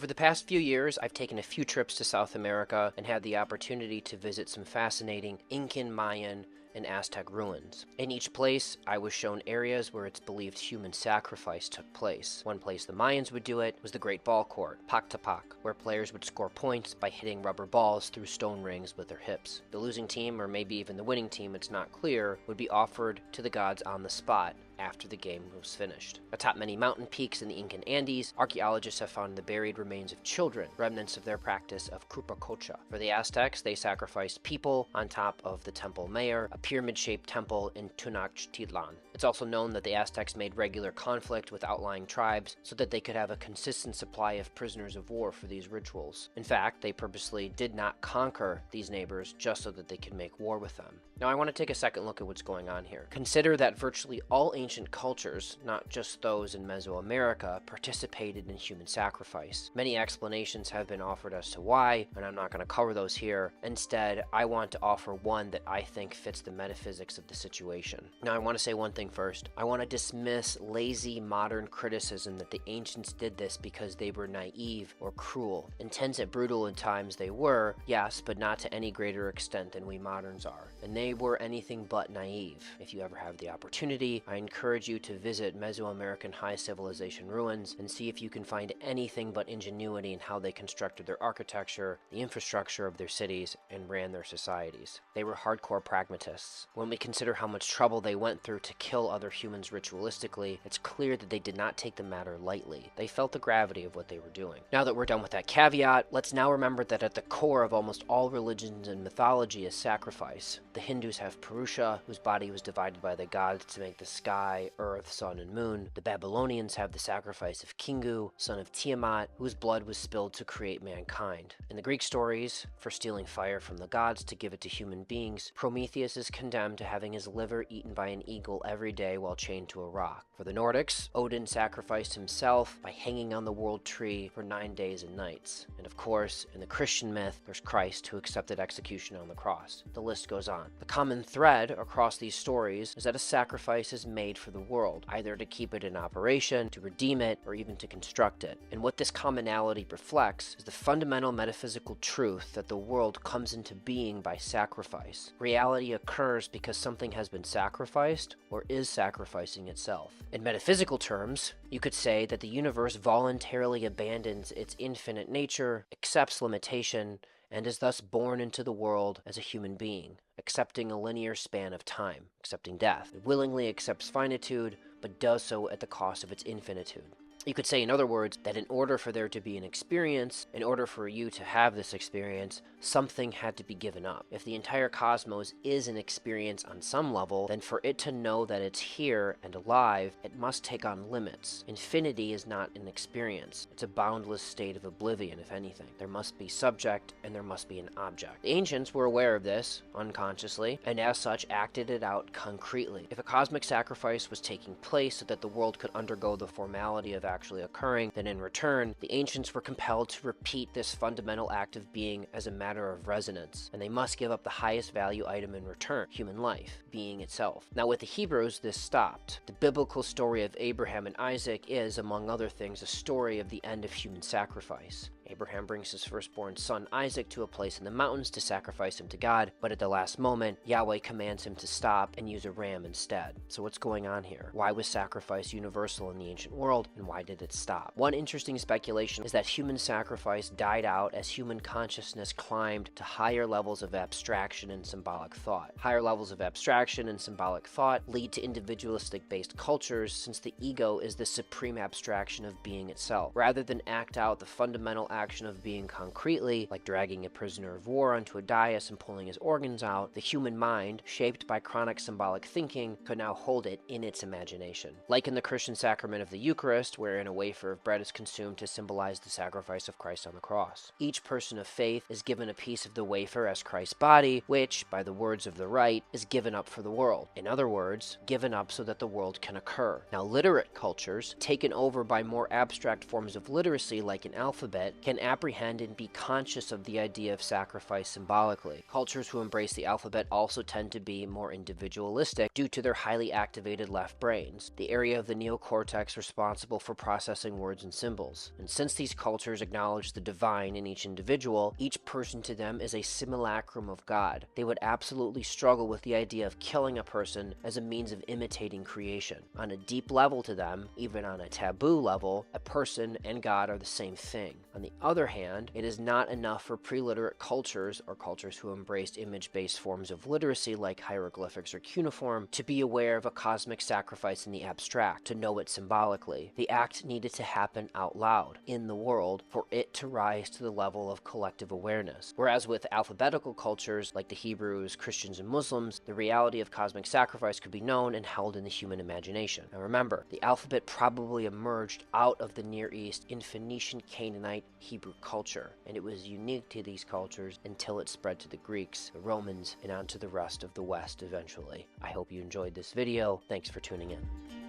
Over the past few years, I've taken a few trips to South America and had the opportunity to visit some fascinating Incan, Mayan, and Aztec ruins. In each place, I was shown areas where it's believed human sacrifice took place. One place the Mayans would do it was the Great Ball Court, Pactapac, where players would score points by hitting rubber balls through stone rings with their hips. The losing team, or maybe even the winning team, it's not clear, would be offered to the gods on the spot after the game was finished. Atop many mountain peaks in the Incan Andes, archaeologists have found the buried remains of children, remnants of their practice of Krupacocha. For the Aztecs, they sacrificed people on top of the Temple Mayor, a pyramid-shaped temple in Tenochtitlan. It's also known that the Aztecs made regular conflict with outlying tribes so that they could have a consistent supply of prisoners of war for these rituals. In fact, they purposely did not conquer these neighbors just so that they could make war with them. Now I want to take a second look at what's going on here. Consider that virtually all ancient cultures, not just those in Mesoamerica, participated in human sacrifice. Many explanations have been offered as to why, and I'm not going to cover those here. Instead, I want to offer one that I think fits the metaphysics of the situation. Now I want to say one thing first. I want to dismiss lazy modern criticism that the ancients did this because they were naive or cruel. Intense and brutal in times they were, yes, but not to any greater extent than we moderns are. And they were anything but naive. If you ever have the opportunity, I encourage you to visit Mesoamerican high civilization ruins and see if you can find anything but ingenuity in how they constructed their architecture, the infrastructure of their cities, and ran their societies. They were hardcore pragmatists. When we consider how much trouble they went through to kill other humans ritualistically, it's clear that they did not take the matter lightly. They felt the gravity of what they were doing. Now that we're done with that caveat, let's now remember that at the core of almost all religions and mythology is sacrifice. The Hindus have Purusha, whose body was divided by the gods to make the sky, earth, sun, and moon. The Babylonians have the sacrifice of Kingu, son of Tiamat, whose blood was spilled to create mankind. In the Greek stories, for stealing fire from the gods to give it to human beings, Prometheus is condemned to having his liver eaten by an eagle every day while chained to a rock. For the Nordics, Odin sacrificed himself by hanging on the world tree for 9 days and nights. And of course, in the Christian myth, there's Christ who accepted execution on the cross. The list goes on. The common thread across these stories is that a sacrifice is made for the world, either to keep it in operation, to redeem it, or even to construct it. And what this commonality reflects is the fundamental metaphysical truth that the world comes into being by sacrifice. Reality occurs because something has been sacrificed or is sacrificing itself. In metaphysical terms, you could say that the universe voluntarily abandons its infinite nature, accepts limitation, and is thus born into the world as a human being, accepting a linear span of time, accepting death. It willingly accepts finitude, but does so at the cost of its infinitude. You could say, in other words, that in order for there to be an experience, in order for you to have this experience, something had to be given up. If the entire cosmos is an experience on some level, then for it to know that it's here and alive, it must take on limits. Infinity is not an experience. It's a boundless state of oblivion, if anything. There must be subject and there must be an object. The ancients were aware of this, unconsciously, and as such acted it out concretely. If a cosmic sacrifice was taking place so that the world could undergo the formality of actually occurring, then in return, the ancients were compelled to repeat this fundamental act of being as a matter of resonance, and they must give up the highest value item in return, human life, being itself. Now with the Hebrews, this stopped. The biblical story of Abraham and Isaac is, among other things, a story of the end of human sacrifice. Abraham brings his firstborn son Isaac to a place in the mountains to sacrifice him to God, but at the last moment, Yahweh commands him to stop and use a ram instead. So what's going on here? Why was sacrifice universal in the ancient world, and why did it stop? One interesting speculation is that human sacrifice died out as human consciousness climbed to higher levels of abstraction and symbolic thought. Higher levels of abstraction and symbolic thought lead to individualistic-based cultures, since the ego is the supreme abstraction of being itself. Rather than act out the fundamental action of being concretely, like dragging a prisoner of war onto a dais and pulling his organs out, the human mind, shaped by chronic symbolic thinking, could now hold it in its imagination. Like in the Christian sacrament of the Eucharist, wherein a wafer of bread is consumed to symbolize the sacrifice of Christ on the cross. Each person of faith is given a piece of the wafer as Christ's body, which, by the words of the rite, is given up for the world. In other words, given up so that the world can occur. Now, literate cultures, taken over by more abstract forms of literacy like an alphabet, can can apprehend and be conscious of the idea of sacrifice symbolically. Cultures who embrace the alphabet also tend to be more individualistic due to their highly activated left brains, the area of the neocortex responsible for processing words and symbols. And since these cultures acknowledge the divine in each individual, each person to them is a simulacrum of God. They would absolutely struggle with the idea of killing a person as a means of imitating creation. On a deep level to them, even on a taboo level, a person and God are the same thing. On the other hand, it is not enough for pre-literate cultures, or cultures who embraced image-based forms of literacy like hieroglyphics or cuneiform, to be aware of a cosmic sacrifice in the abstract, to know it symbolically. The act needed to happen out loud, in the world, for it to rise to the level of collective awareness. Whereas with alphabetical cultures like the Hebrews, Christians, and Muslims, the reality of cosmic sacrifice could be known and held in the human imagination. Now remember, the alphabet probably emerged out of the Near East in Phoenician, Canaanite, Hebrew culture, and it was unique to these cultures until it spread to the Greeks, the Romans, and onto the rest of the West eventually. I hope you enjoyed this video. Thanks for tuning in.